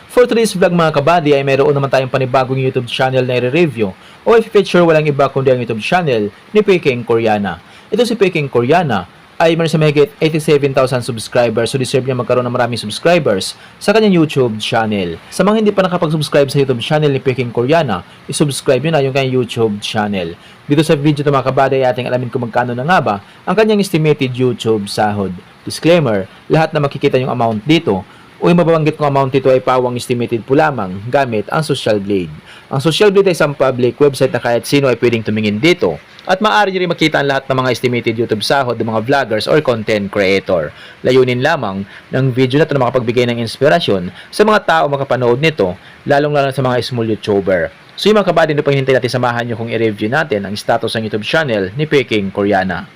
For today's vlog mga kabady ay mayroon naman tayong panibagong YouTube channel na i-review o i-feature walang iba kundi ang YouTube channel ni Peking Koreana. Ito si Peking Koreana ay meron sa mahigit 87,000 subscribers, so deserve niya magkaroon ng maraming subscribers sa kanyang YouTube channel. Sa mga hindi pa nakapag-subscribe sa YouTube channel ni Peking Koreana, i-subscribe nyo na yung kanyang YouTube channel. Dito sa video ito mga kabady ay ating alamin kung magkano na nga ba ang kanyang estimated YouTube sahod. Disclaimer, lahat na makikita yung amount dito o yung mababanggit kong amount dito ay pawang estimated po lamang gamit ang Social Blade. Ang Social Blade ay isang public website na kahit sino ay pwedeng tumingin dito at maaari nyo rin makita ang lahat ng mga estimated YouTube sahod ng mga vloggers or content creator. Layunin lamang ng video na ito na makapagbigay ng inspirasyon sa mga tao makapanood nito, lalong-lalo sa mga small YouTuber. So yung mga kabady, na pang hintay natin, samahan nyo kung i-review natin ang status ng YouTube channel ni Peking Koreana.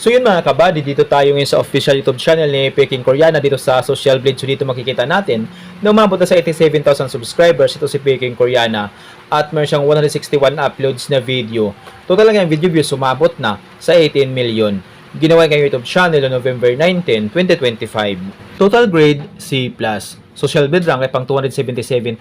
So yun mga kabady, dito tayo ngayon sa official YouTube channel ni Peking Koreana dito sa Social Blade. So dito makikita natin na umabot na sa 87,000 subscribers ito si Peking Koreana at meron siyang 161 uploads na video. Total lang yung video views umabot na sa 18 million. Ginawa yung YouTube channel on November 19, 2025. Total grade C+. Social Blade rank ay pang 277,180.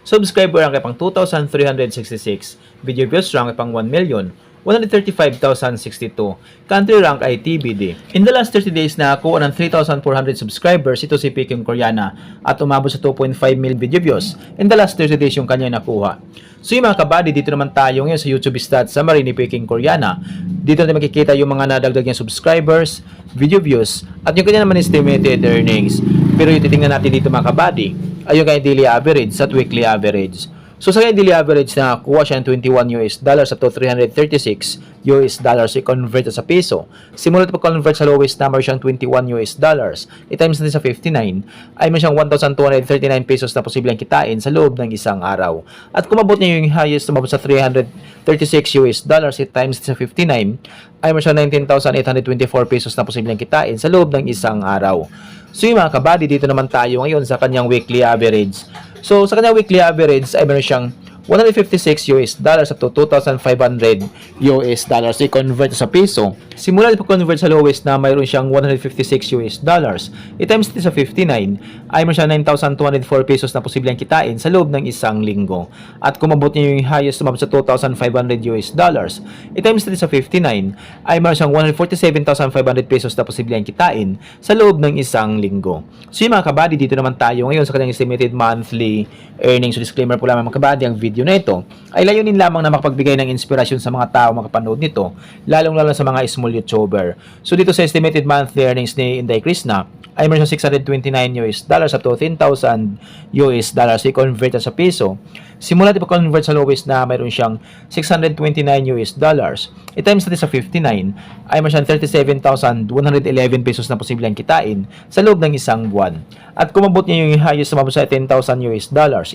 Subscriber rank ay pang 2,366. Video views rank ay pang 1 million. 135,062. Country rank ay TBD. In the last 30 days na nakuha ng 3,400 subscribers ito si Peking Koreana at umabot sa 2.5 million video views in the last 30 days yung kanya nakuha. So yung mga kabady, dito naman tayo ngayon sa YouTube stats summary ni Peking Koreana. Dito natin makikita yung mga nadagdag niyang subscribers, video views, at yung kanya naman estimated earnings. Pero yung titingnan natin dito mga kabady ay yung kanya daily average at weekly average. So sa kanya daily average na kuha siya ng $21 up to $336 i-convert sa peso. Simula ito pag-convert sa lowest number siyang $21 i-times natin sa 59 ay may siyang 1,239 pesos na posibleng kitain sa loob ng isang araw. At kung mabot niya yung highest, umabot sa $336 i-times sa 59 ay may siyang 19,824 pesos na posibleng kitain sa loob ng isang araw. So yung mga kabady, dito naman tayo ngayon sa kanyang weekly average. So sa kanyang weekly average ay meron siyang $156 up to $2,500 i-convert sa peso. Simula ito convert sa lowest na mayroon siyang $156 i-times ito sa 59 ay meron siyang 9,204 pesos na posibleng kitain sa loob ng isang linggo. At kung mabot niya yung highest, umabot sa $2,500 i-times ito sa 59 ay meron siyang 147,500 pesos na posibleng kitain sa loob ng isang linggo. So yung mga kabady, dito naman tayo ngayon sa kanyang estimated monthly earnings. So disclaimer po lamang mga kabady, ang video na ito ay layunin lamang na makapagbigay ng inspirasyon sa mga tao makapanood nito, lalong-lalo sa mga small YouTuber. So dito sa estimated monthly earnings ni Inday Krishna ay meron siyang $629 up to $10,000 i-convert sa peso. Simula ito convert sa lowest na mayroon siyang $629 i-times natin sa 59 ay meron siyang 37,111 pesos na posibleng kitain sa loob ng isang buwan. At kung mabot niya yung highest, sumabot sa $10,000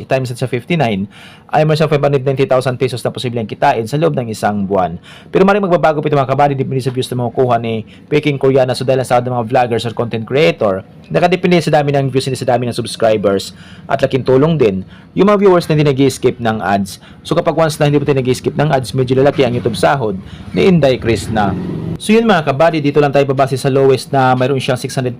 i-times natin sa 59 ay meron siyang 590,000 pesos na posibleng kitain sa loob ng isang buwan. Pero maring magbabago po ito mga kabady, depende sa views na makukuha ni Peking Koreana. So dahil sa mga vloggers or content creator, nakadepende sa dami ng views, hindi sa dami ng subscribers, at laking tulong din yung mga viewers na hindi nag-skip ng ads. So kapag once na hindi po tayo nag-skip ng ads, medyo lalaki ang YouTube sahod ni Inday Krishna. So yun mga kabady, dito lang tayo babase sa lowest na mayroon siyang $629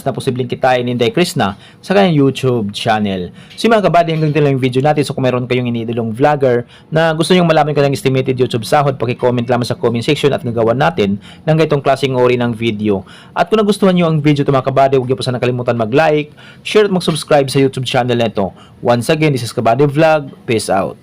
na posibleng kitain ni Inday Krishna sa kanyang YouTube channel. So yun mga kabady, hanggang dito lang yung video natin. So kung meron kayong iniidolong vlogger na gusto nyong malaman kanyang estimated YouTube sahod, paki-comment lamang sa comment section at nagawa natin ng ganitong klaseng uri ng video. At kung nagustuhan nyo ang video ito mga kabady, huwag niyo po sana kalimutan mag-like, share at mag-subscribe sa YouTube channel nito. Once again, this is Kabady Vlog. Peace out.